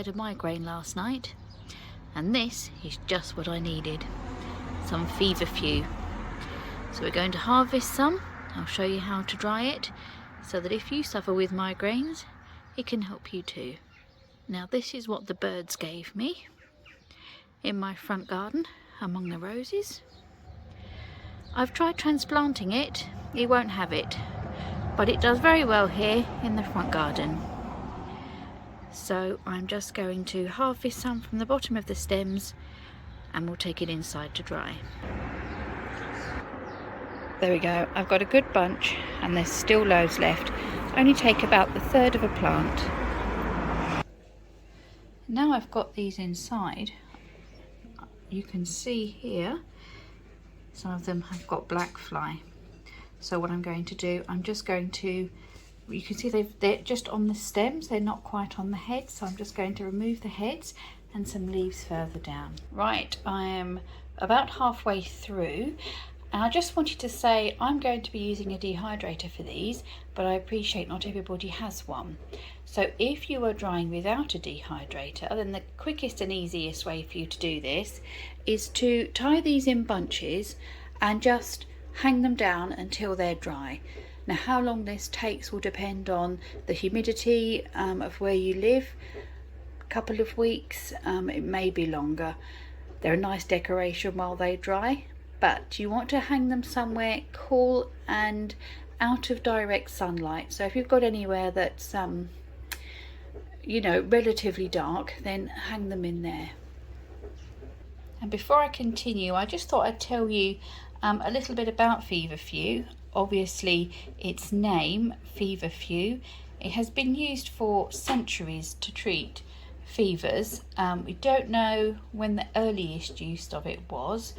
had a migraine last night, and this is just what I needed. Some Feverfew. So we're going to harvest some. I'll show you how to dry it, so that if you suffer with migraines, it can help you too. Now this is what the birds gave me in my front garden among the roses. I've tried transplanting it, it won't have it, but it does very well here in the front garden. So I'm just going to harvest some from the bottom of the stems and we'll take it inside to dry. There we go, I've got a good bunch and there's still loads left. Only take about 1/3 of a plant. Now I've got these inside, you can see here some of them have got black fly. So what I'm going to do, I'm just going to, you can see they're just on the stems, they're not quite on the heads, so I'm just going to remove the heads and some leaves further down. Right, I am about halfway through, and I just wanted to say I'm going to be using a dehydrator for these, but I appreciate not everybody has one. So if you are drying without a dehydrator, then the quickest and easiest way for you to do this is to tie these in bunches and just hang them down until they're dry. Now how long this takes will depend on the humidity of where you live. A couple of weeks, it may be longer. They're a nice decoration while they dry, but you want to hang them somewhere cool and out of direct sunlight. So if you've got anywhere that's you know, relatively dark, then hang them in there. And before I continue, I just thought I'd tell you a little bit about Feverfew. Obviously its name, Feverfew, it has been used for centuries to treat fevers. We don't know when the earliest use of it was,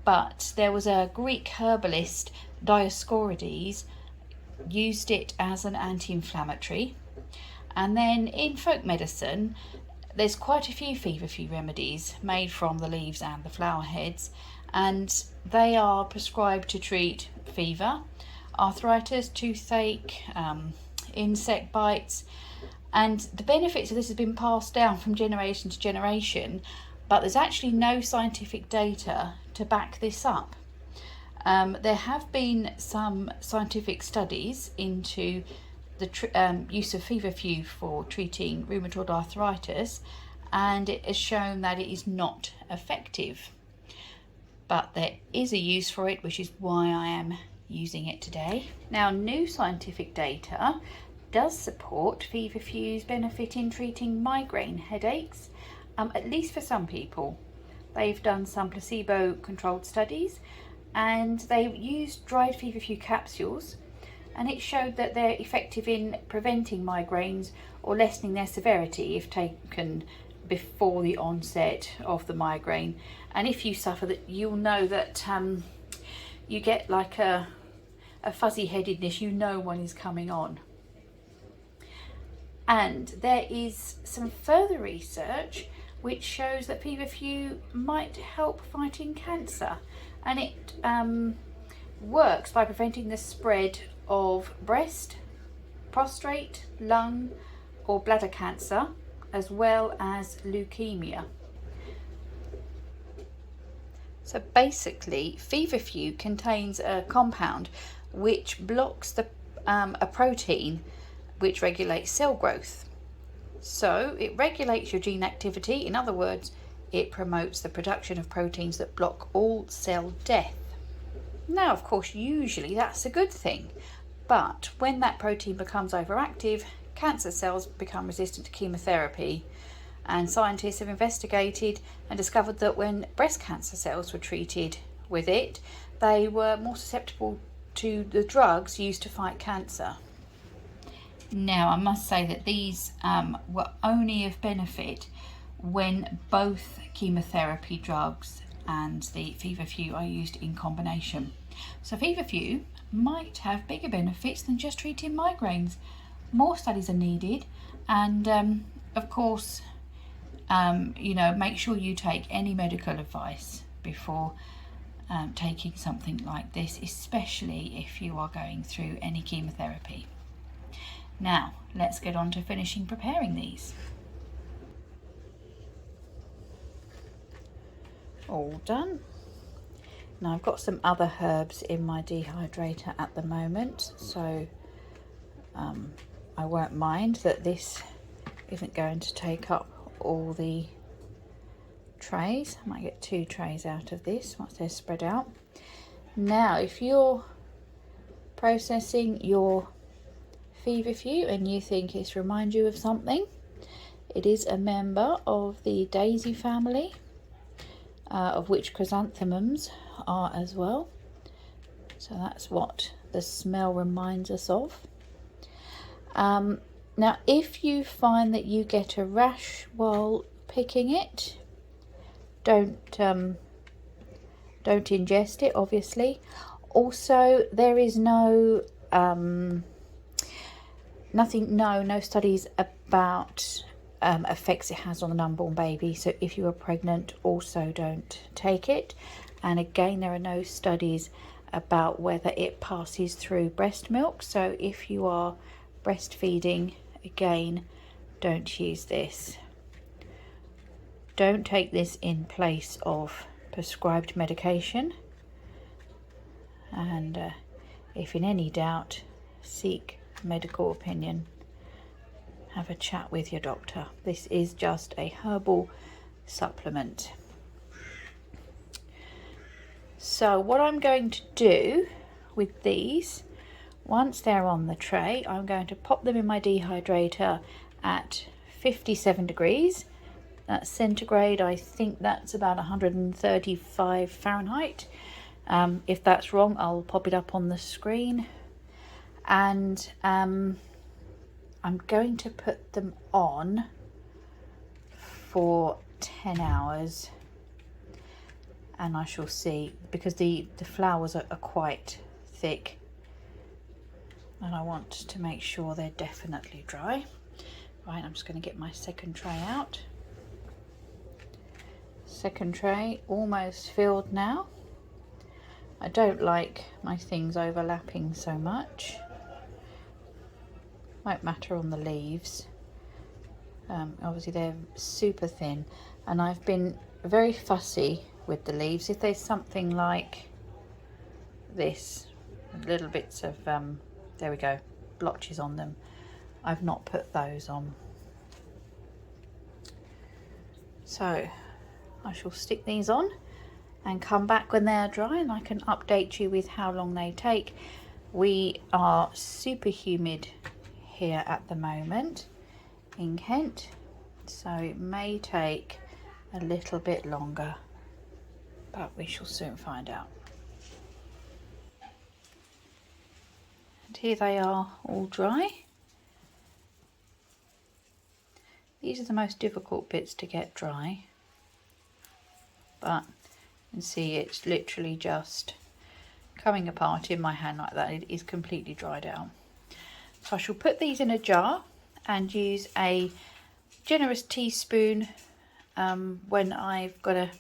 but there was a Greek herbalist, Dioscorides, used it as an anti-inflammatory. And then in folk medicine, there's quite a few Feverfew remedies made from the leaves and the flower heads, and they are prescribed to treat fever, arthritis, toothache, insect bites, and the benefits of this have been passed down from generation to generation, but there's actually no scientific data to back this up. There have been some scientific studies into the use of Feverfew for treating rheumatoid arthritis, and it has shown that it is not effective. But there is a use for it, which is why I am using it today. Now, new scientific data does support Feverfew's benefit in treating migraine headaches, at least for some people. They've done some placebo-controlled studies, and they've used dried Feverfew capsules, and it showed that they're effective in preventing migraines or lessening their severity if taken before the onset of the migraine. And if you suffer that, you'll know that you get like a fuzzy headedness, you know one is coming on. And there is some further research which shows that Feverfew might help fighting cancer, and it works by preventing the spread of breast, prostate, lung or bladder cancer, as well as leukemia. So basically, Feverfew contains a compound which blocks a protein which regulates cell growth. So it regulates your gene activity. In other words, it promotes the production of proteins that block all cell death. Now, of course, usually that's a good thing, but when that protein becomes overactive, cancer cells become resistant to chemotherapy, and scientists have investigated and discovered that when breast cancer cells were treated with it, they were more susceptible to the drugs used to fight cancer. Now, I must say that these were only of benefit when both chemotherapy drugs and the Feverfew are used in combination. So Feverfew might have bigger benefits than just treating migraines. More studies are needed, and of course, you know, make sure you take any medical advice before taking something like this, especially if you are going through any chemotherapy. Now, let's get on to finishing preparing these. all done. Now I've got some other herbs in my dehydrator at the moment, so I won't mind that this isn't going to take up all the trays. I might get 2 trays out of this once they're spread out. Now if you're processing your Feverfew and you think it's reminds you of something, it is a member of the daisy family, of which chrysanthemums are as well. So that's what the smell reminds us of. Now if you find that you get a rash while picking it, don't ingest it, obviously. Also, there is no studies about effects it has on an unborn baby. So if you are pregnant, also don't take it. And again, there are no studies about whether it passes through breast milk. So if you are breastfeeding, again, don't use this. Don't take this in place of prescribed medication. And if in any doubt, seek medical opinion. Have a chat with your doctor. This is just a herbal supplement. So what I'm going to do with these, once they're on the tray, I'm going to pop them in my dehydrator at 57 degrees. That's centigrade. I think that's about 135 Fahrenheit. If that's wrong, I'll pop it up on the screen. And I'm going to put them on for 10 hours. And I shall see, because the flowers are quite thick. And I want to make sure they're definitely dry. Right, I'm just going to get my second tray out. Second tray almost filled now. I don't like my things overlapping so much. Won't matter on the leaves. Obviously they're super thin, and I've been very fussy with the leaves. If there's something like this, little bits of there we go, blotches on them, I've not put those on. So I shall stick these on and come back when they are dry, and I can update you with how long they take. We are super humid here at the moment in Kent, so it may take a little bit longer, but we shall soon find out. And here they are, all dry. These are the most difficult bits to get dry, but you can see it's literally just coming apart in my hand like that. It is completely dried out. So I shall put these in a jar and use a generous teaspoon when I've got a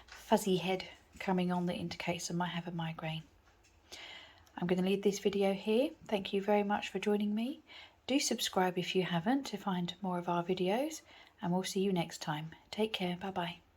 fuzzy head coming on that indicates I might have a migraine. I'm going to leave this video here. Thank you very much for joining me. Do subscribe if you haven't to find more of our videos, and we'll see you next time. Take care. Bye bye.